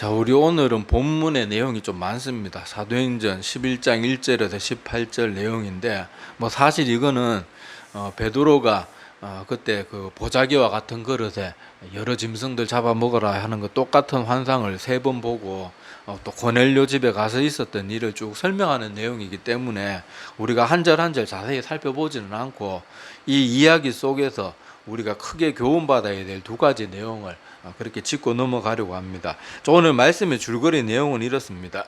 자, 우리 오늘은 본문의 내용이 좀 많습니다. 사도행전 11장 1절에서 18절 내용인데, 사실 이거는 베드로가 그때 그 보자기와 같은 그릇에 여러 짐승들 잡아먹으라 하는 거 똑같은 환상을 3번 보고 또 고넬료 집에 가서 있었던 일을 쭉 설명하는 내용이기 때문에 우리가 한 절 한 절 자세히 살펴보지는 않고 이 이야기 속에서 우리가 크게 교훈받아야 될 2가지 내용을 그렇게 짚고 넘어가려고 합니다. 오늘 말씀의 줄거리 내용은 이렇습니다.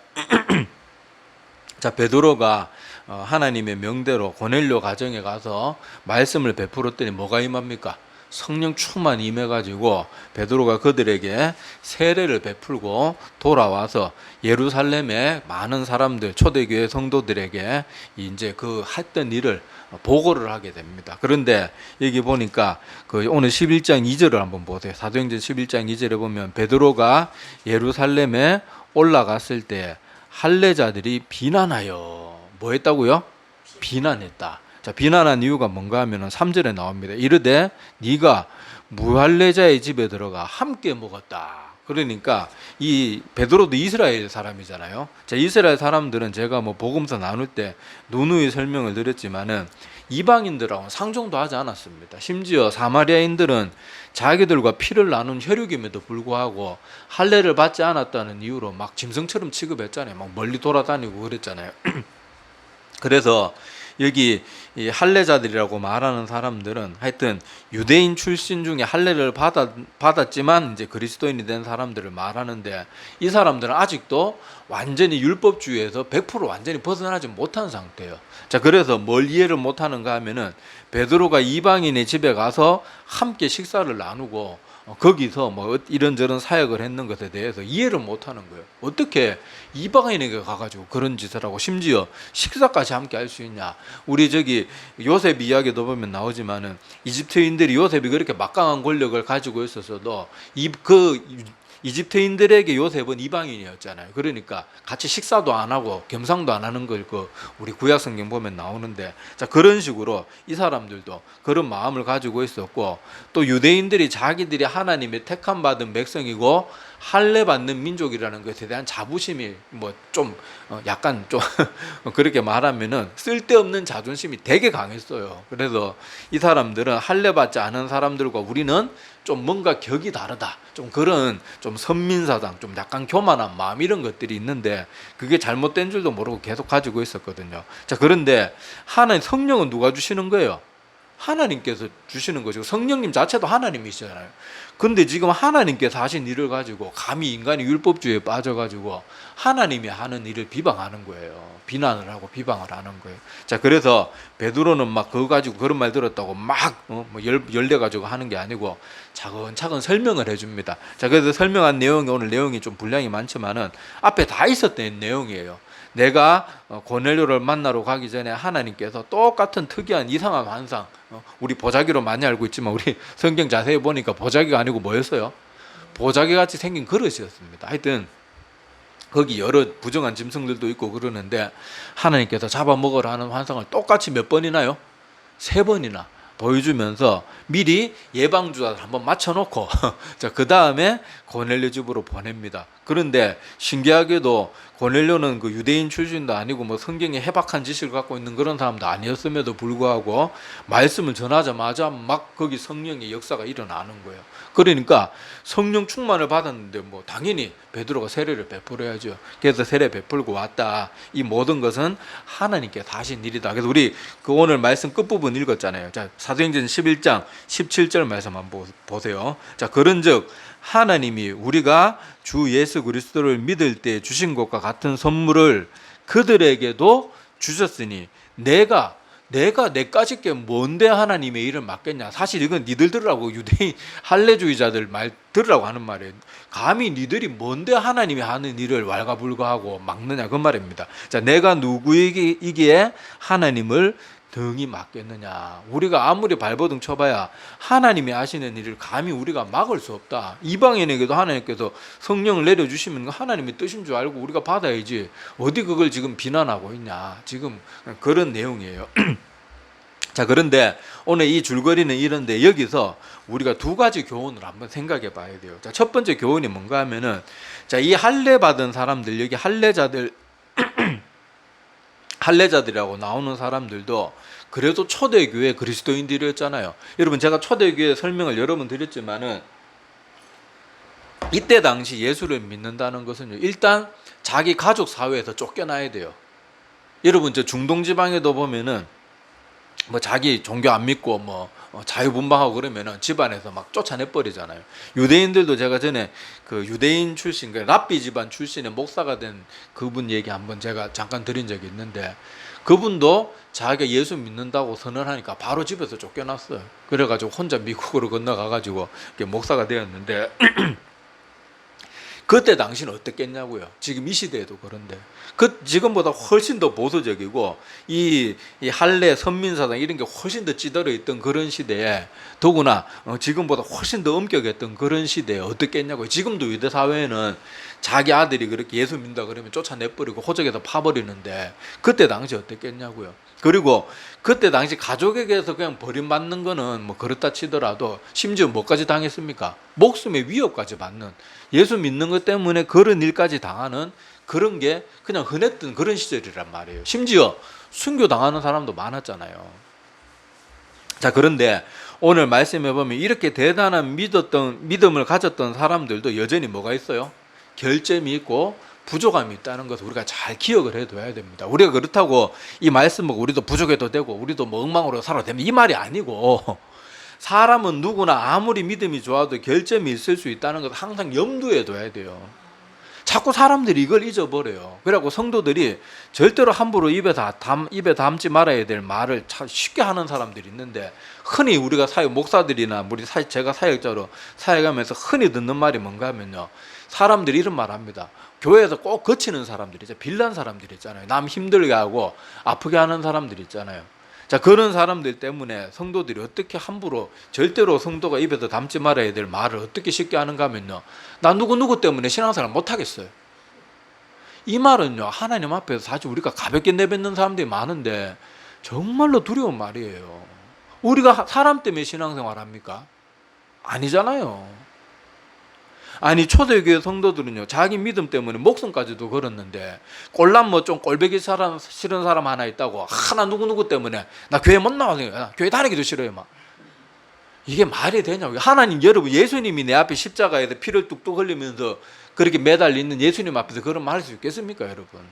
자, 베드로가 하나님의 명대로 고넬료 가정에 가서 말씀을 베풀었더니 뭐가 임합니까? 성령 충만이 임해가지고 베드로가 그들에게 세례를 베풀고 돌아와서 예루살렘의 많은 사람들, 초대교회 성도들에게 이제 그 했던 일을 보고를 하게 됩니다. 그런데 여기 보니까 그 오늘 11장 2절을 한번 보세요. 사도행전 11장 2절에 보면 베드로가 예루살렘에 올라갔을 때 할례자들이 비난하여 뭐 했다고요? 비난했다. 자, 비난한 이유가 뭔가 하면은 3절에 나옵니다. 이르되 네가 무할례자의 집에 들어가 함께 먹었다. 그러니까 이 베드로도 이스라엘 사람이잖아요. 자, 이스라엘 사람들은 제가 복음서 나눌 때 누누이 설명을 드렸지만은 이방인들하고는 상종도 하지 않았습니다. 심지어 사마리아인들은 자기들과 피를 나눈 혈육임에도 불구하고 할례를 받지 않았다는 이유로 막 짐승처럼 취급했잖아요. 막 멀리 돌아다니고 그랬잖아요. 그래서 여기 이 할례자들이라고 말하는 사람들은 하여튼 유대인 출신 중에 할례를 받았지만 이제 그리스도인이 된 사람들을 말하는데, 이 사람들은 아직도 완전히 율법주의에서 100% 완전히 벗어나지 못한 상태예요. 자, 그래서 뭘 이해를 못하는가 하면은 베드로가 이방인의 집에 가서 함께 식사를 나누고 거기서 이런저런 사역을 했는 것에 대해서 이해를 못하는 거예요. 어떻게 이방인에게 가가지고 그런 짓을 하고 심지어 식사까지 함께 할 수 있냐. 우리 저기 요셉 이야기도 보면 나오지만은 이집트인들이 요셉이 그렇게 막강한 권력을 가지고 있었어도 이집트인들에게 요셉은 이방인이었잖아요. 그러니까 같이 식사도 안 하고 겸상도 안 하는 걸 우리 구약성경 보면 나오는데, 자, 그런 식으로 이 사람들도 그런 마음을 가지고 있었고, 또 유대인들이 자기들이 하나님의 택함 받은 백성이고 할례 받는 민족이라는 것에 대한 자부심이 약간 좀 그렇게 말하면은 쓸데없는 자존심이 되게 강했어요. 그래서 이 사람들은 할례 받지 않은 사람들과 우리는 좀 뭔가 격이 다르다. 좀 그런 좀 선민사상, 좀 약간 교만한 마음, 이런 것들이 있는데 그게 잘못된 줄도 모르고 계속 가지고 있었거든요. 자, 그런데 하나님 성령은 누가 주시는 거예요? 하나님께서 주시는 거죠. 성령님 자체도 하나님이시잖아요. 근데 지금 하나님께서 하신 일을 가지고 감히 인간이 율법주의에 빠져가지고 하나님이 하는 일을 비방하는 거예요. 비난을 하고 비방을 하는 거예요. 자, 그래서 베드로는 막 그거 가지고 그런 말 들었다고 막 열려가지고 하는 게 아니고 차근차근 설명을 해줍니다. 자, 그래서 설명한 내용이 오늘 내용이 좀 분량이 많지만은 앞에 다 있었던 내용이에요. 내가 고넬료를 만나러 가기 전에 하나님께서 똑같은 특이한 이상한 환상, 우리 보자기로 많이 알고 있지만 우리 성경 자세히 보니까 보자기가 아니고 뭐였어요? 보자기 같이 생긴 그릇이었습니다. 하여튼 거기 여러 부정한 짐승들도 있고 그러는데 하나님께서 잡아먹으라 하는 환상을 똑같이 몇 번이나요? 3번이나 보여주면서 미리 예방주사를 한번 맞춰놓고 자, 그 다음에 고넬료 집으로 보냅니다. 그런데 신기하게도 고넬료는 그 유대인 출신도 아니고 성경에 해박한 지식을 갖고 있는 그런 사람도 아니었음에도 불구하고 말씀을 전하자마자 막 거기 성령의 역사가 일어나는 거예요. 그러니까 성령 충만을 받았는데 당연히 베드로가 세례를 베풀어야죠. 그래서 세례 베풀고 왔다. 이 모든 것은 하나님께서 하신 일이다. 그래서 우리 그 오늘 말씀 끝부분 읽었잖아요. 자, 사도행전 11장 17절 말씀 한번 보세요. 자, 그런즉 하나님이 우리가 주 예수 그리스도를 믿을 때 주신 것과 같은 선물을 그들에게도 주셨으니 내가 내까짓 게 뭔데 하나님의 일을 맡겠냐. 사실 이건 니들 들으라고, 유대인 할례주의자들 말 들으라고 하는 말이에요. 감히 니들이 뭔데 하나님이 하는 일을 왈가불가하고 막느냐, 그 말입니다. 자, 내가 누구이기에 하나님을 등이 맡겠느냐. 우리가 아무리 발버둥 쳐봐야 하나님이 하시는 일을 감히 우리가 막을 수 없다. 이방인에게도 하나님께서 성령을 내려주시면 하나님의 뜻인 줄 알고 우리가 받아야지 어디 그걸 지금 비난하고 있냐. 지금 그런 내용이에요. 자, 그런데 오늘 이 줄거리는 이런데 여기서 우리가 두 가지 교훈을 한번 생각해 봐야 돼요. 자, 첫 번째 교훈이 뭔가 하면은, 자, 이 할례 받은 사람들, 여기 할례자들이라고 나오는 사람들도 그래도 초대교회 그리스도인들이었잖아요. 여러분, 제가 초대교회 설명을 여러 번 드렸지만은, 이때 당시 예수를 믿는다는 것은요, 일단 자기 가족 사회에서 쫓겨나야 돼요. 여러분, 저 중동 지방에도 보면은 뭐 자기 종교 안 믿고 뭐 자유분방하고 그러면은 집안에서 막 쫓아내 버리잖아요. 유대인들도 제가 전에 그 유대인 출신, 그 랍비 집안 출신의 목사가 된 그분 얘기 한번 제가 잠깐 드린 적이 있는데, 그분도 자기가 예수 믿는다고 선언하니까 바로 집에서 쫓겨났어요. 그래가지고 혼자 미국으로 건너가가지고 목사가 되었는데 그때 당시는 어땠겠냐고요. 지금 이 시대에도 그런데 지금보다 훨씬 더 보수적이고 이 할례 선민사상 이런 게 훨씬 더 찌들어 있던 그런 시대에, 더구나 지금보다 훨씬 더 엄격했던 그런 시대에 어떻겠냐고요. 지금도 유대 사회에는 자기 아들이 그렇게 예수 믿는다 그러면 쫓아내버리고 호적에서 파버리는데, 그때 당시 어땠겠냐고요. 그리고 그때 당시 가족에게서 그냥 버림받는 거는 뭐 그렇다 치더라도 심지어 뭐까지 당했습니까? 목숨의 위협까지 받는, 예수 믿는 것 때문에 그런 일까지 당하는 그런 게 그냥 흔했던 그런 시절이란 말이에요. 심지어 순교당하는 사람도 많았잖아요. 자, 그런데 오늘 말씀해 보면 이렇게 대단한 믿음을 가졌던 사람들도 여전히 뭐가 있어요? 결점이 있고 부족함이 있다는 것을 우리가 잘 기억을 해둬야 됩니다. 우리가 그렇다고 이 말씀 보고 우리도 부족해도 되고 우리도 뭐 엉망으로 살아도 됩니다, 이 말이 아니고, 사람은 누구나 아무리 믿음이 좋아도 결점이 있을 수 있다는 것을 항상 염두에 둬야 돼요. 자꾸 사람들이 이걸 잊어버려요. 그래갖고 성도들이 절대로 함부로 입에 담지 말아야 될 말을 참 쉽게 하는 사람들이 있는데, 흔히 우리가 목사들이나 제가 사역자로 사역하면서 흔히 듣는 말이 뭔가 하면요, 사람들이 이런 말 합니다. 교회에서 꼭 거치는 사람들이 있잖아요. 빌란 사람들이 있잖아요. 남 힘들게 하고 아프게 하는 사람들이 있잖아요. 자, 그런 사람들 때문에 성도들이 어떻게 함부로, 절대로 성도가 입에서 담지 말아야 될 말을 어떻게 쉽게 하는가 하면요, 나 누구 때문에 신앙생활 못하겠어요. 이 말은요, 하나님 앞에서 사실 우리가 가볍게 내뱉는 사람들이 많은데 정말로 두려운 말이에요. 우리가 사람 때문에 신앙생활 합니까? 아니잖아요. 아니, 초대교회 성도들은요, 자기 믿음 때문에 목숨까지도 걸었는데, 꼴랑 뭐 좀 꼴배기 싫은 사람 하나 있다고 하나 누구 때문에 나 교회 못 나와서 교회 다니기도 싫어요 막. 이게 말이 되냐고. 하나님, 여러분, 예수님이 내 앞에 십자가에서 피를 뚝뚝 흘리면서 그렇게 매달려 있는 예수님 앞에서 그런 말 할 수 있겠습니까, 여러분?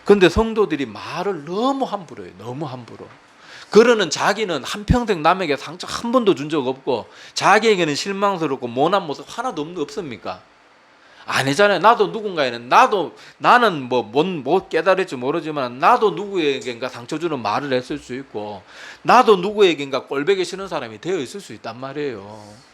근데 성도들이 말을 너무 함부로 해요. 너무 함부로. 그러는 자기는 한평생 남에게 상처 한 번도 준 적 없고 자기에게는 실망스럽고 모난 모습 하나도 없습니까? 아니잖아요. 나도 누군가에는, 나는 뭐 깨달을지 모르지만 나도 누구에겐가 상처 주는 말을 했을 수 있고, 나도 누구에겐가 꼴보기 싫은 사람이 되어 있을 수 있단 말이에요.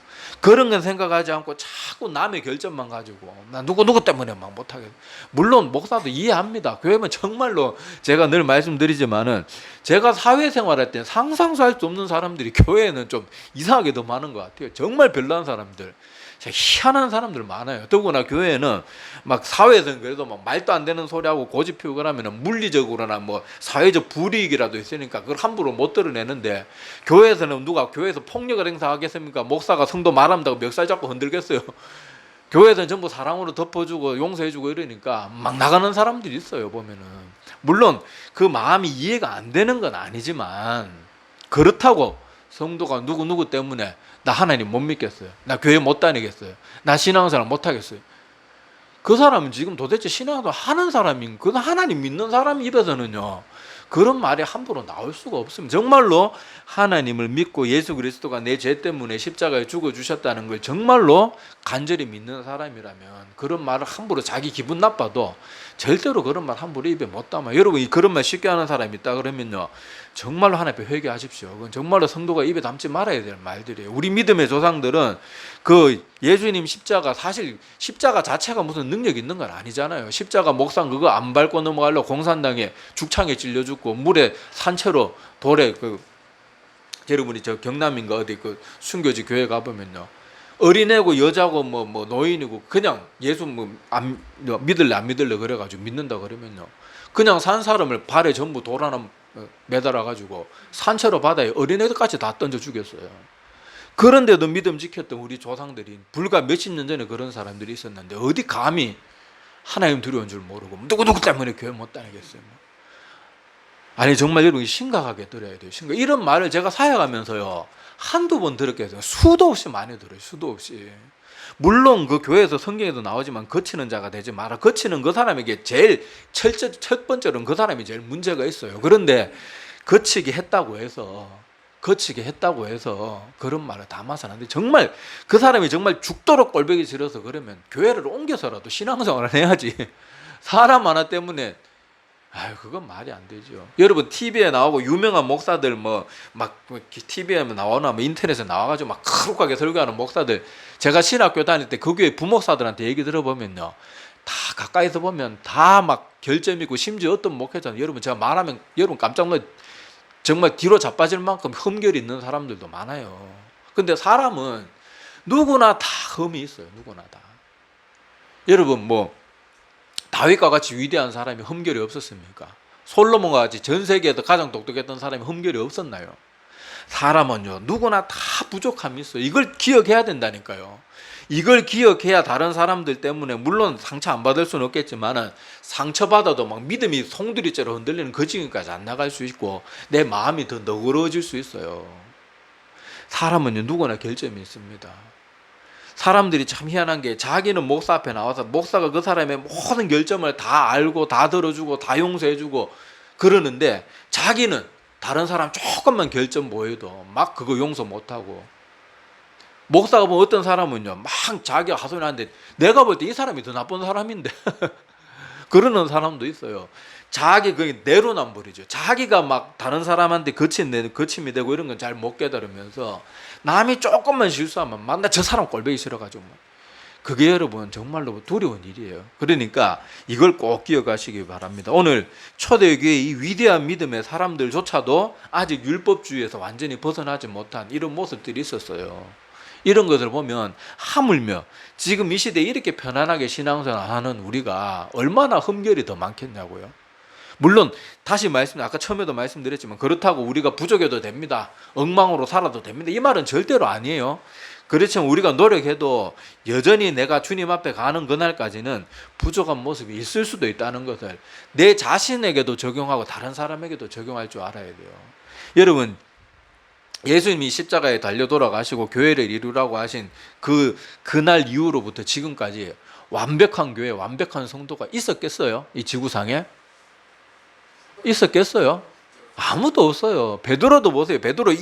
그런 건 생각하지 않고 자꾸 남의 결점만 가지고 나 누구 때문에 막 못하겠어. 물론 목사도 이해합니다. 교회면 정말로 제가 늘 말씀드리지만은, 제가 사회생활할 때 상상도 할 수 없는 사람들이 교회에는 좀 이상하게 더 많은 것 같아요. 정말 별난 사람들, 희한한 사람들 많아요. 더구나 교회에는 막 사회에서는 그래도 막 말도 안 되는 소리하고 고집 피우고 그러면 물리적으로나 뭐 사회적 불이익이라도 있으니까 그걸 함부로 못 드러내는데, 교회에서는 누가 교회에서 폭력을 행사하겠습니까? 목사가 성도 말한다고 멱살 잡고 흔들겠어요? 교회에서는 전부 사랑으로 덮어주고 용서해주고 이러니까 막 나가는 사람들이 있어요, 보면은. 물론 그 마음이 이해가 안 되는 건 아니지만, 그렇다고 성도가 누구 때문에 나 하나님 못 믿겠어요, 나 교회 못 다니겠어요, 나 신앙생활 못 하겠어요, 그 사람은 지금 도대체 신앙생활 하는 사람인, 그 하나님 믿는 사람 입에서는요 그런 말이 함부로 나올 수가 없습니다. 정말로 하나님을 믿고 예수 그리스도가 내 죄 때문에 십자가에 죽어주셨다는 걸 정말로 간절히 믿는 사람이라면 그런 말을 함부로, 자기 기분 나빠도 절대로 그런 말 함부로 입에 못 담아요. 여러분, 그런 말 쉽게 하는 사람이 있다 그러면요, 정말로 하나님 앞에 회개하십시오. 그건 정말로 성도가 입에 담지 말아야 될 말들이에요. 우리 믿음의 조상들은 그 예수님 십자가, 사실 십자가 자체가 무슨 능력 있는 건 아니잖아요. 십자가 목상 그거 안 밟고 넘어가려고 공산당에 죽창에 찔려 죽고 물에 산채로 돌에, 여러분이 저 경남인가 어디 그 순교지 교회 가보면요, 어린애고 여자고 뭐 노인이고 그냥 예수 믿을래 안 믿을래 그래가지고 믿는다 그러면요, 그냥 산 사람을 발에 전부 돌 하나 매달아가지고 산채로 바다에 어린애들까지 다 던져 죽였어요. 그런데도 믿음 지켰던 우리 조상들이 불과 몇십 년 전에 그런 사람들이 있었는데 어디 감히 하나님 두려운 줄 모르고 누구누구 때문에 교회 못 다니겠어요. 아니 정말 여러분 심각하게 들어야 돼요. 이런 말을 제가 사역하면서요 한두 번 들었게 해서 수도 없이 많이 들어요. 수도 없이. 물론 그 교회에서 성경에도 나오지만 거치는 자가 되지 마라. 거치는 그 사람에게 제일 첫 번째로는 그 사람이 제일 문제가 있어요. 그런데 거치게 했다고 해서 그런 말을 담아서 하는데 정말 그 사람이 정말 죽도록 꼴보기 싫어서 그러면 교회를 옮겨서라도 신앙생활을 해야지. 사람 하나 때문에 그건 말이 안 되죠. 여러분 TV에 나오고 유명한 목사들 막 TV에 나오나 인터넷에 나와가지고 막 거룩하게 설교하는 목사들, 제가 신학교 다닐 때 그 교회 부목사들한테 얘기 들어보면요 다 가까이서 보면 다 막 결점 있고, 심지어 어떤 목회자는 여러분 제가 말하면 여러분 깜짝 놀라 정말 뒤로 자빠질 만큼 흠결이 있는 사람들도 많아요. 근데 사람은 누구나 다 흠이 있어요. 누구나 다. 여러분 다윗과 같이 위대한 사람이 흠결이 없었습니까? 솔로몬과 같이 전 세계에서 가장 똑똑했던 사람이 흠결이 없었나요? 사람은요 누구나 다 부족함이 있어요. 이걸 기억해야 된다니까요. 이걸 기억해야 다른 사람들 때문에 물론 상처 안 받을 수는 없겠지만 상처받아도 막 믿음이 송두리째로 흔들리는 그 지경까지 안 나갈 수 있고 내 마음이 더 너그러워질 수 있어요. 사람은요 누구나 결점이 있습니다. 사람들이 참 희한한 게 자기는 목사 앞에 나와서 목사가 그 사람의 모든 결점을 다 알고 다 들어주고 다 용서해주고 그러는데 자기는 다른 사람 조금만 결점 보여도 막 그거 용서 못하고, 목사가 보면 어떤 사람은요 막 자기가 하소연하는데 내가 볼 때 이 사람이 더 나쁜 사람인데 그러는 사람도 있어요. 자기 그게 내로남불이죠. 자기가 막 다른 사람한테 거침이 되고 이런 건 잘 못 깨달으면서 남이 조금만 실수하면 막 나 저 사람 꼴보기 싫어가지고 그게 여러분 정말로 두려운 일이에요. 그러니까 이걸 꼭 기억하시기 바랍니다. 오늘 초대교회의 이 위대한 믿음의 사람들조차도 아직 율법주의에서 완전히 벗어나지 못한 이런 모습들이 있었어요. 이런 것을 보면 하물며 지금 이 시대에 이렇게 편안하게 신앙생활하는 우리가 얼마나 흠결이 더 많겠냐고요. 물론 다시 아까 처음에도 말씀드렸지만 그렇다고 우리가 부족해도 됩니다. 엉망으로 살아도 됩니다. 이 말은 절대로 아니에요. 그렇지만 우리가 노력해도 여전히 내가 주님 앞에 가는 그날까지는 부족한 모습이 있을 수도 있다는 것을 내 자신에게도 적용하고 다른 사람에게도 적용할 줄 알아야 돼요. 여러분 예수님이 십자가에 달려 돌아가시고 교회를 이루라고 하신 그날 이후로부터 지금까지 완벽한 교회, 완벽한 성도가 있었겠어요? 이 지구상에? 있었겠어요? 아무도 없어요. 베드로도 보세요. 베드로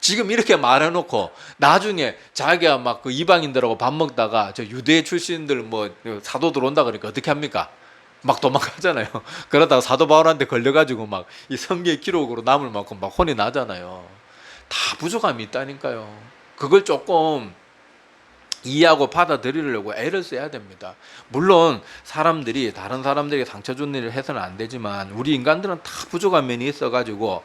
지금 이렇게 말해놓고 나중에 자기가 막 그 이방인들하고 밥 먹다가 저 유대 출신들 사도들 온다 그러니까 어떻게 합니까? 막 도망가잖아요. 그러다가 사도 바울한테 걸려가지고 막 이 성경 기록으로 남을 만큼 막 혼이 나잖아요. 다 부족함이 있다니까요. 그걸 조금 이해하고 받아들이려고 애를 써야 됩니다. 물론 사람들이 다른 사람들에게 상처 주는 일을 해서는 안 되지만 우리 인간들은 다 부족한 면이 있어가지고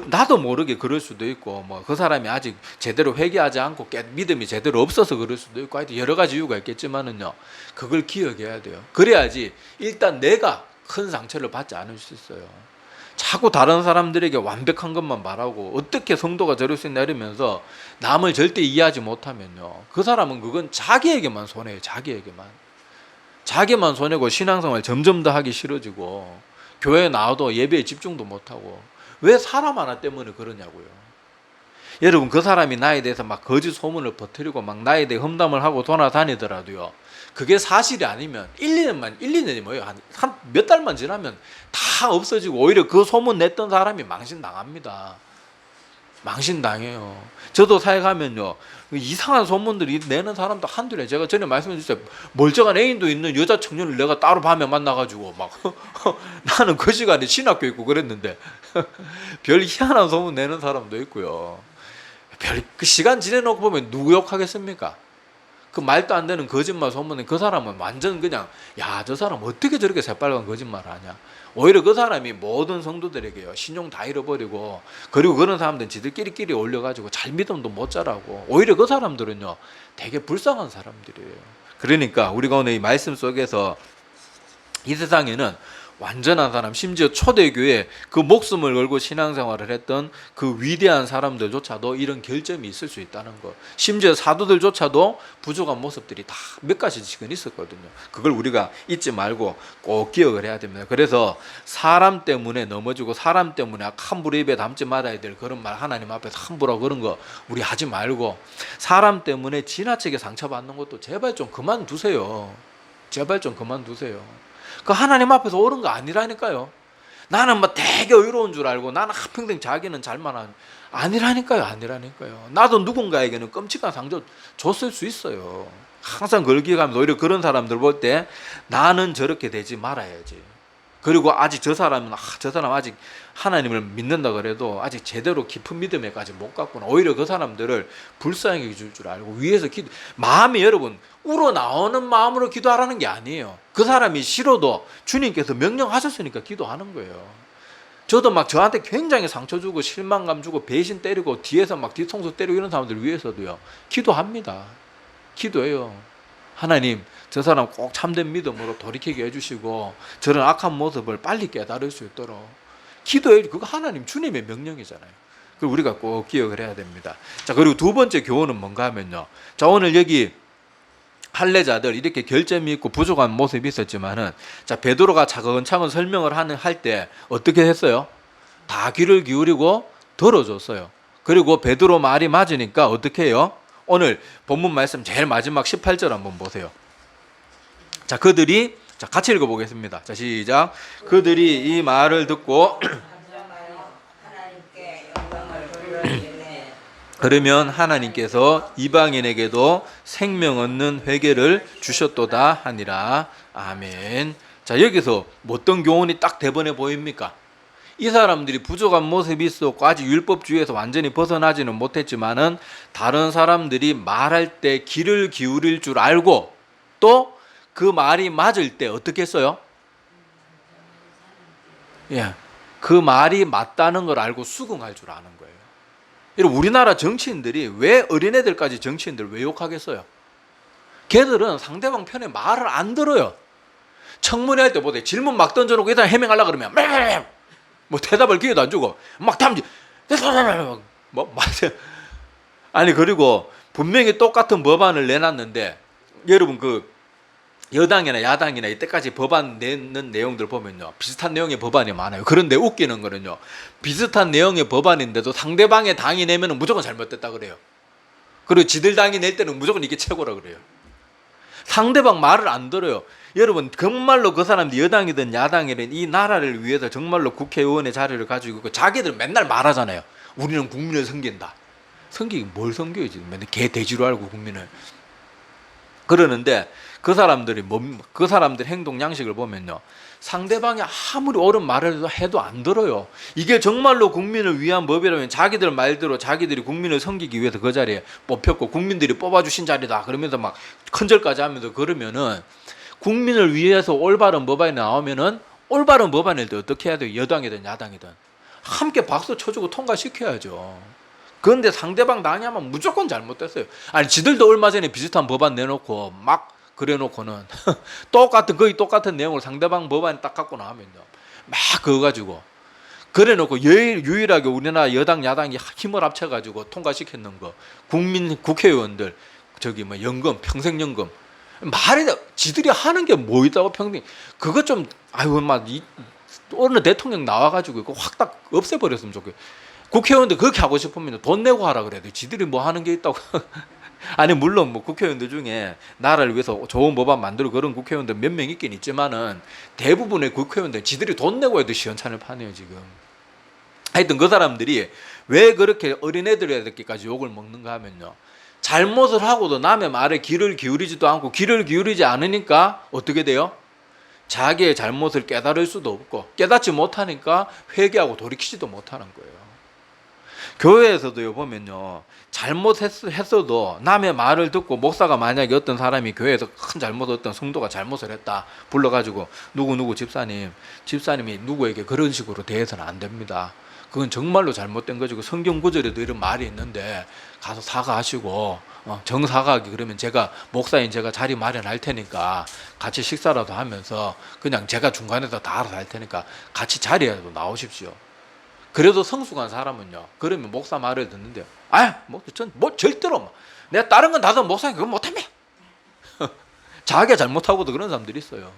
나도 모르게 그럴 수도 있고 그 사람이 아직 제대로 회개하지 않고 믿음이 제대로 없어서 그럴 수도 있고 하여튼 여러 가지 이유가 있겠지만은요 그걸 기억해야 돼요. 그래야지 일단 내가 큰 상처를 받지 않을 수 있어요. 자꾸 다른 사람들에게 완벽한 것만 말하고 어떻게 성도가 저럴 수 있나 이러면서 남을 절대 이해하지 못하면요 그 사람은 그건 자기에게만 손해요. 자기만 손해고 신앙생활 점점 더 하기 싫어지고 교회에 나와도 예배에 집중도 못하고 왜 사람 하나 때문에 그러냐고요. 여러분 그 사람이 나에 대해서 막 거짓 소문을 퍼뜨리고 막 나에 대해 험담을 하고 돌아다니더라도요 그게 사실이 아니면 1-2년이 뭐예요? 한 몇 달만 지나면 다 없어지고 오히려 그 소문 냈던 사람이 망신당합니다. 망신당해요. 저도 사역하면요 이상한 소문들이 내는 사람도 한둘에 제가 전에 말씀해 주셨어요. 멀쩡한 애인도 있는 여자 청년을 내가 따로 밤에 만나가지고 막 나는 그 시간에 신학교 있고 그랬는데 별 희한한 소문 내는 사람도 있고요. 그 시간 지내놓고 보면 누구 욕하겠습니까? 그 말도 안 되는 거짓말 소문에 그 사람은 완전 그냥 야 저 사람 어떻게 저렇게 새빨간 거짓말을 하냐. 오히려 그 사람이 모든 성도들에게요 신용 다 잃어버리고 그리고 그런 사람들은 지들끼리 올려가지고 잘 믿음도 못 자라고 오히려 그 사람들은요 되게 불쌍한 사람들이에요. 그러니까 우리가 오늘 이 말씀 속에서 이 세상에는 완전한 사람, 심지어 초대교회 그 목숨을 걸고 신앙생활을 했던 그 위대한 사람들조차도 이런 결점이 있을 수 있다는 거. 심지어 사도들조차도 부족한 모습들이 다 몇 가지씩은 있었거든요. 그걸 우리가 잊지 말고 꼭 기억을 해야 됩니다. 그래서 사람 때문에 넘어지고 사람 때문에 함부로 입에 담지 말아야 될 그런 말, 하나님 앞에서 함부로 그런 거 우리 하지 말고, 사람 때문에 지나치게 상처받는 것도 제발 좀 그만두세요. 제발 좀 그만두세요. 그 하나님 앞에서 옳은 거 아니라니까요. 나는 뭐 되게 의로운 줄 알고 나는 한평생 자기는 잘만 아니라니까요. 나도 누군가에게는 끔찍한 상처 줬을 수 있어요. 항상 그걸 기억하면서 오히려 그런 사람들 볼 때 나는 저렇게 되지 말아야지. 그리고 아직 저 사람 아직 하나님을 믿는다 그래도 아직 제대로 깊은 믿음에까지 못 갔구나. 오히려 그 사람들을 불쌍히 줄 알고 위에서 마음이, 여러분, 우러나오는 마음으로 기도하라는 게 아니에요. 그 사람이 싫어도 주님께서 명령하셨으니까 기도하는 거예요. 저도 막 저한테 굉장히 상처 주고 실망감 주고 배신 때리고 뒤에서 막 뒤통수 때리고 이런 사람들 위해서도요, 기도합니다. 기도해요. 하나님, 저 사람 꼭 참된 믿음으로 돌이키게 해주시고 저런 악한 모습을 빨리 깨달을 수 있도록 기도해. 그거 하나님 주님의 명령이잖아요. 그걸 우리가 꼭 기억을 해야 됩니다. 자, 그리고 두 번째 교훈은 뭔가 하면요, 자, 오늘 여기 할례자들 이렇게 결점이 있고 부족한 모습이 있었지만은, 자, 베드로가 차근차근 설명을 할 때 어떻게 했어요? 다 귀를 기울이고 들어줬어요. 그리고 베드로 말이 맞으니까 어떻게 해요? 오늘 본문 말씀 제일 마지막 18절 한번 보세요. 자, 그들이, 자, 같이 읽어보겠습니다. 자, 시작. 그들이 이 말을 듣고 그러면 하나님께서 이방인에게도 생명 얻는 회개를 주셨도다 하니라. 아멘. 자, 여기서 어떤 교훈이 딱 대번에 보입니까? 이 사람들이 부족한 모습이 있었고 아직 율법주의에서 완전히 벗어나지는 못했지만은 다른 사람들이 말할 때 귀를 기울일 줄 알고 또 그 말이 맞을 때 어떻게 했어요? 예, 그 말이 맞다는 걸 알고 수긍할 줄 아는 거예요. 여러분, 우리나라 정치인들이 왜 어린애들까지 정치인들 왜 욕하겠어요? 걔들은 상대방 편에 말을 안 들어요. 청문회 할 때 보세요. 질문 막 던져놓고 일단 해명하려고 그러면 뭐 대답을 기회도 안 주고 막 담지 뭐 맞아요. 아니, 그리고 분명히 똑같은 법안을 내놨는데 여러분, 그 여당이나 야당이나 이때까지 법안 내는 내용들 보면요, 비슷한 내용의 법안이 많아요. 그런데 웃기는 거는요, 비슷한 내용의 법안인데도 상대방의 당이 내면 무조건 잘못됐다 그래요. 그리고 지들 당이 낼 때는 무조건 이게 최고라 그래요. 상대방 말을 안 들어요. 여러분, 정말로 그 사람들이 여당이든 야당이든 이 나라를 위해서 정말로 국회의원의 자리를 가지고 있고 자기들 맨날 말하잖아요. 우리는 국민을 섬긴다. 섬기긴 뭘 섬겨야지. 맨날 개 돼지로 알고 국민을. 그러는데 그 사람들 행동 양식을 보면요, 상대방이 아무리 옳은 말을 해도 안 들어요. 이게 정말로 국민을 위한 법이라면 자기들 말대로 자기들이 국민을 섬기기 위해서 그 자리에 뽑혔고 국민들이 뽑아주신 자리다 그러면서 막 큰절까지 하면서 그러면은, 국민을 위해서 올바른 법안이 나오면은 올바른 법안일 때 어떻게 해야 돼요? 여당이든 야당이든 함께 박수 쳐주고 통과시켜야죠. 그런데 상대방 당이 하면 무조건 잘못됐어요. 아니, 지들도 얼마 전에 비슷한 법안 내놓고 막 그래놓고는 거의 똑같은 내용을 상대방 법안에 딱 갖고 나오면요, 막 그거 가지고 그래놓고 유일하게 우리나라 여당 야당이 힘을 합쳐가지고 통과시켰는 거, 국회의원들 저기 뭐 연금, 평생연금 말이 지들이 하는 게 뭐 있다고 평생 그거 좀 아유 막 어느 대통령 나와가지고 그거 확 딱 없애버렸으면 좋겠어요. 국회의원들 그렇게 하고 싶으면 돈 내고 하라 그래야 돼. 지들이 뭐 하는 게 있다고. 아니, 물론 뭐 국회의원들 중에 나라를 위해서 좋은 법안 만들고 그런 국회의원들 몇 명 있긴 있지만은 대부분의 국회의원들 지들이 돈 내고 해도 시원찮을 판이에요 지금. 하여튼 그 사람들이 왜 그렇게 어린애들에게까지 욕을 먹는가 하면요, 잘못을 하고도 남의 말에 귀를 기울이지도 않고, 귀를 기울이지 않으니까 어떻게 돼요? 자기의 잘못을 깨달을 수도 없고 깨닫지 못하니까 회개하고 돌이키지도 못하는 거예요. 교회에서도요 보면요 잘못했어도 남의 말을 듣고 목사가 만약에 어떤 사람이 교회에서 큰 잘못 어떤 성도가 잘못을 했다 불러가지고 누구 집사님이 누구에게 그런 식으로 대해서는 안 됩니다. 그건 정말로 잘못된 거지. 성경 구절에도 이런 말이 있는데 가서 사과하시고 정사과하기 그러면 제가 목사인 제가 자리 마련할 테니까 같이 식사라도 하면서 그냥 제가 중간에서 다 알아서 할 테니까 같이 자리에도 나오십시오. 그래도 성숙한 사람은요 그러면 목사 말을 듣는데요 뭐 절대로 내가 다른 건 다 목사님 그건 못합니다. 자기가 잘못하고도 그런 사람들이 있어요.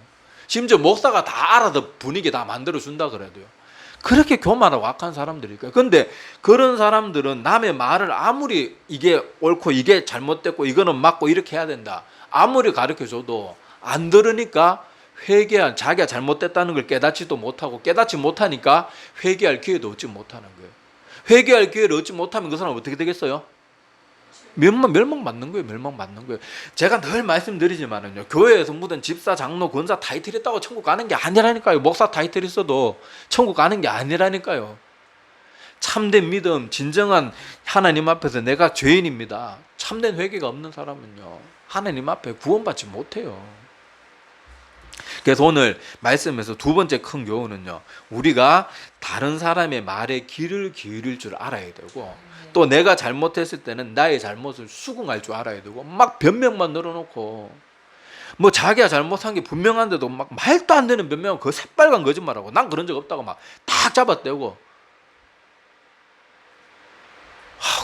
심지어 목사가 다 알아서 분위기 다 만들어준다 그래도요 그렇게 교만하고 악한 사람들일까요? 근데 그런 사람들은 남의 말을 아무리 이게 옳고 이게 잘못됐고 이거는 맞고 이렇게 해야 된다 아무리 가르쳐줘도 안 들으니까 회개한 자기가 잘못됐다는 걸 깨닫지도 못하고 깨닫지 못하니까 회개할 기회도 얻지 못하는 거예요. 회개할 기회를 얻지 못하면 그 사람은 어떻게 되겠어요? 멸망받는 거예요. 멸망받는 거예요. 제가 늘 말씀드리지만은요 교회에서 무슨 집사, 장로, 권사 타이틀 있다고 천국 가는 게 아니라니까요. 목사 타이틀 있어도 천국 가는 게 아니라니까요. 참된 믿음, 진정한 하나님 앞에서 내가 죄인입니다. 참된 회개가 없는 사람은요 하나님 앞에 구원받지 못해요. 그래서 오늘 말씀에서 두 번째 큰 교훈은요 우리가 다른 사람의 말에 귀를 기울일 줄 알아야 되고 또 내가 잘못했을 때는 나의 잘못을 수긍할 줄 알아야 되고 막 변명만 늘어놓고 뭐 자기가 잘못한 게 분명한데도 막 말도 안 되는 변명하고 그 새빨간 거짓말하고 난 그런 적 없다고 막 딱 잡아떼고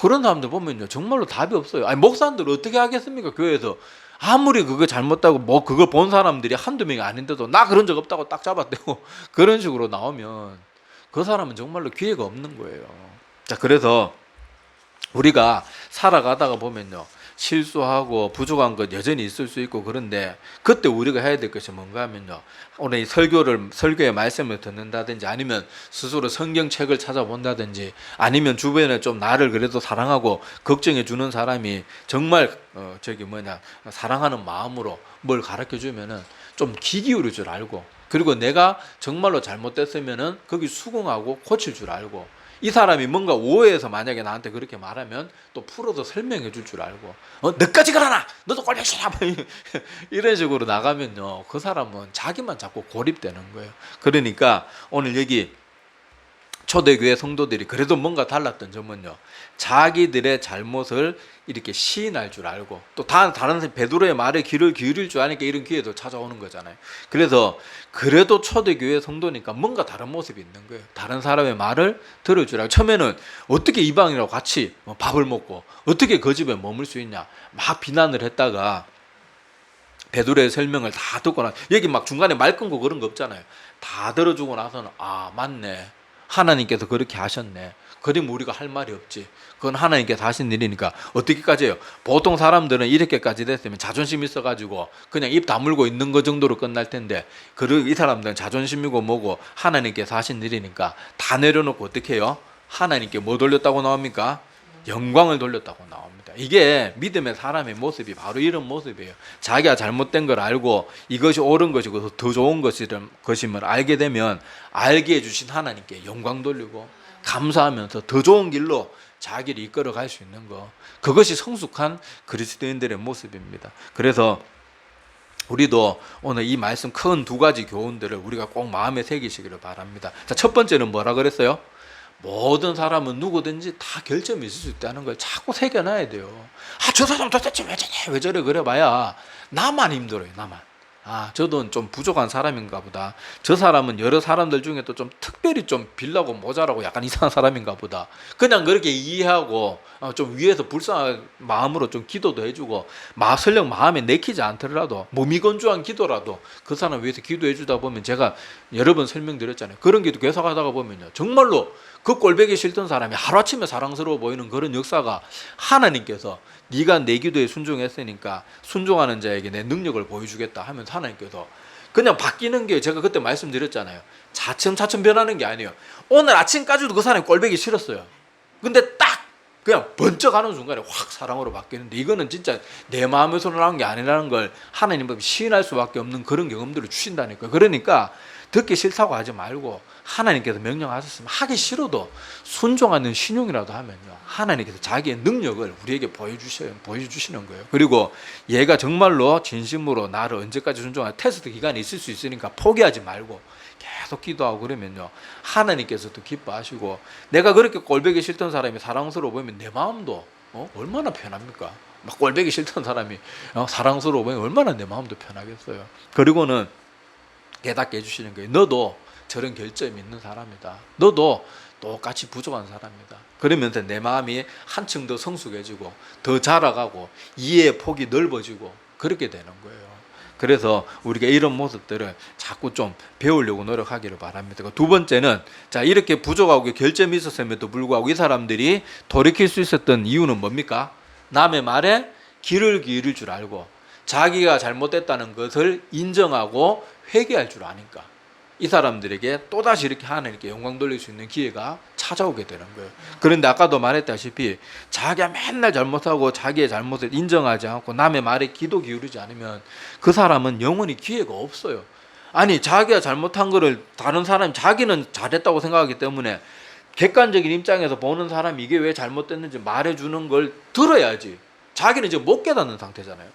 그런 사람들 보면요 정말로 답이 없어요. 아니 목사님들 어떻게 하겠습니까? 교회에서 아무리 그거 잘못하고 뭐 그걸 본 사람들이 한두 명이 아닌데도 나 그런 적 없다고 딱 잡아떼고 그런 식으로 나오면 그 사람은 정말로 기회가 없는 거예요. 자, 그래서 우리가 살아가다가 보면요 실수하고 부족한 것 여전히 있을 수 있고 그런데 그때 우리가 해야 될 것이 뭔가 하면요 오늘 이 설교의 말씀을 듣는다든지 아니면 스스로 성경책을 찾아본다든지 아니면 주변에 좀 나를 그래도 사랑하고 걱정해 주는 사람이 정말 사랑하는 마음으로 뭘 가르쳐 주면은 좀 귀 기울일 줄 알고 그리고 내가 정말로 잘못됐으면은 거기 수긍하고 고칠 줄 알고 이 사람이 뭔가 오해해서 만약에 나한테 그렇게 말하면 또 풀어서 설명해 줄 줄 알고 너까지 그러나 너도 꼴보기싫어 이런 식으로 나가면요 그 사람은 자기만 자꾸 고립되는 거예요. 그러니까 오늘 여기 초대교회 성도들이 그래도 뭔가 달랐던 점은요 자기들의 잘못을 이렇게 시인할 줄 알고 또 다른 베드로의 말에 귀를 기울일 줄 아니까 이런 기회도 찾아오는 거잖아요. 그래서 그래도 초대교회 성도니까 뭔가 다른 모습이 있는 거예요. 다른 사람의 말을 들을 줄 알고 처음에는 어떻게 이방인하고 같이 밥을 먹고 어떻게 그 집에 머물 수 있냐 막 비난을 했다가 베드로의 설명을 다 듣고 나서 여기 막 중간에 말 끊고 그런 거 없잖아요. 다 들어주고 나서는 아 맞네 하나님께서 그렇게 하셨네. 그러면 우리가 할 말이 없지. 그건 하나님께서 하신 일이니까 어떻게까지 해요? 보통 사람들은 이렇게까지 됐으면 자존심 있어가지고 그냥 입 다물고 있는 거 정도로 끝날 텐데 이 사람들은 자존심이고 뭐고 하나님께서 하신 일이니까 다 내려놓고 어떻게 해요? 하나님께 뭐 돌렸다고 나옵니까? 영광을 돌렸다고 나옵니다. 이게 믿음의 사람의 모습이 바로 이런 모습이에요. 자기가 잘못된 걸 알고 이것이 옳은 것이고 더 좋은 것임을 알게 되면 알게 해주신 하나님께 영광 돌리고 감사하면서 더 좋은 길로 자기를 이끌어 갈 수 있는 거 그것이 성숙한 그리스도인들의 모습입니다. 그래서 우리도 오늘 이 말씀 큰 두 가지 교훈들을 우리가 꼭 마음에 새기시기를 바랍니다. 자, 첫 번째는 뭐라 그랬어요? 모든 사람은 누구든지 다 결점이 있을 수 있다는 걸 자꾸 새겨놔야 돼요. 저 사람 도대체 왜 저래 그래봐야 나만 힘들어요. 나만. 저도 좀 부족한 사람인가 보다. 저 사람은 여러 사람들 중에 또 좀 특별히 좀 빌라고 모자라고 약간 이상한 사람인가 보다. 그냥 그렇게 이해하고 좀 위에서 불쌍한 마음으로 좀 기도도 해주고 설령 마음에 내키지 않더라도 무미건조한 기도라도 그 사람 위해서 기도해 주다 보면 제가 여러 번 설명드렸잖아요. 그런 기도 계속하다가 보면요 정말로 그 꼴보기 싫던 사람이 하루아침에 사랑스러워 보이는 그런 역사가 하나님께서 네가 내 기도에 순종했으니까 순종하는 자에게 내 능력을 보여주겠다 하면서 하나님께서 그냥 바뀌는 게 제가 그때 말씀드렸잖아요. 차츰차츰 변하는 게 아니에요. 오늘 아침까지도 그 사람이 꼴보기 싫었어요. 근데 딱 그냥 번쩍하는 순간에 확 사랑으로 바뀌는데 이거는 진짜 내 마음에서 나온 게 아니라는 걸 하나님 앞에 시인할 수밖에 없는 그런 경험들을 주신다니까요. 그러니까 듣기 싫다고 하지 말고 하나님께서 명령하셨으면 하기 싫어도 순종하는 신용이라도 하면요, 하나님께서 자기의 능력을 우리에게 보여주시는 거예요. 그리고 얘가 정말로 진심으로 나를 언제까지 순종하는 테스트 기간이 있을 수 있으니까 포기하지 말고 계속 기도하고 그러면요, 하나님께서도 기뻐하시고, 내가 그렇게 꼴보기 싫던 사람이 사랑스러워 보이면 내 마음도 얼마나 편합니까? 막 꼴보기 싫던 사람이 사랑스러워 보이면 얼마나 내 마음도 편하겠어요. 그리고는 깨닫게 해주시는 거예요. 너도 저런 결점이 있는 사람이다. 너도 똑같이 부족한 사람이다. 그러면서 내 마음이 한층 더 성숙해지고 더 자라가고 이해의 폭이 넓어지고 그렇게 되는 거예요. 그래서 우리가 이런 모습들을 자꾸 좀 배우려고 노력하기를 바랍니다. 두 번째는, 자, 이렇게 부족하고 결점이 있었음에도 불구하고 이 사람들이 돌이킬 수 있었던 이유는 뭡니까? 남의 말에 귀를 기울일 줄 알고 자기가 잘못됐다는 것을 인정하고 회개할 줄 아니까 이 사람들에게 또다시 이렇게 하나님께 영광 돌릴 수 있는 기회가 찾아오게 되는 거예요. 그런데 아까도 말했다시피 자기가 맨날 잘못하고 자기의 잘못을 인정하지 않고 남의 말에 귀도 기울이지 않으면 그 사람은 영원히 기회가 없어요. 아니, 자기가 잘못한 거를 다른 사람이, 자기는 잘했다고 생각하기 때문에 객관적인 입장에서 보는 사람이 이게 왜 잘못됐는지 말해주는 걸 들어야지. 자기는 지금 못 깨닫는 상태잖아요.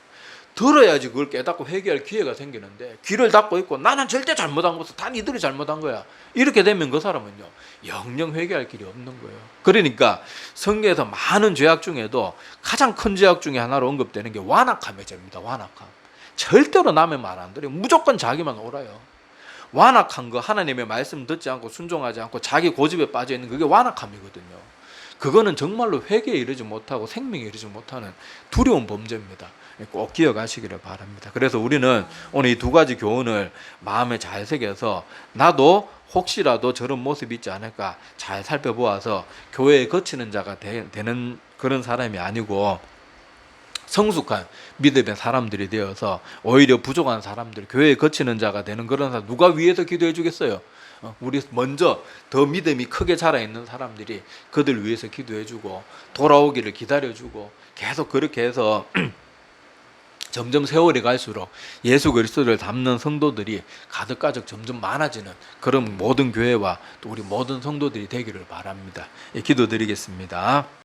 들어야지 그걸 깨닫고 회개할 기회가 생기는데 귀를 닫고 있고 나는 절대 잘못한 것은 다 니들이 잘못한 거야, 이렇게 되면 그 사람은요 영영 회개할 길이 없는 거예요. 그러니까 성경에서 많은 죄악 중에도 가장 큰 죄악 중에 하나로 언급되는 게 완악함의 죄입니다. 완악함. 절대로 남의 말 안 들어요. 무조건 자기만 옳아요. 완악한 거, 하나님의 말씀 듣지 않고 순종하지 않고 자기 고집에 빠져 있는 그게 완악함이거든요. 그거는 정말로 회개에 이르지 못하고 생명에 이르지 못하는 두려운 범죄입니다. 꼭 기억하시기를 바랍니다. 그래서 우리는 오늘 이 두 가지 교훈을 마음에 잘 새겨서 나도 혹시라도 저런 모습이 있지 않을까 잘 살펴보아서 교회에 거치는 자가 되는 그런 사람이 아니고 성숙한 믿음의 사람들이 되어서 오히려 부족한 사람들, 교회에 거치는 자가 되는 그런 사람, 누가 위해서 기도해 주겠어요? 우리 먼저 더 믿음이 크게 자라있는 사람들이 그들 위해서 기도해주고 돌아오기를 기다려주고 계속 그렇게 해서 점점 세월이 갈수록 예수 그리스도를 닮는 성도들이 가득가득 점점 많아지는 그런 모든 교회와 또 우리 모든 성도들이 되기를 바랍니다. 기도드리겠습니다.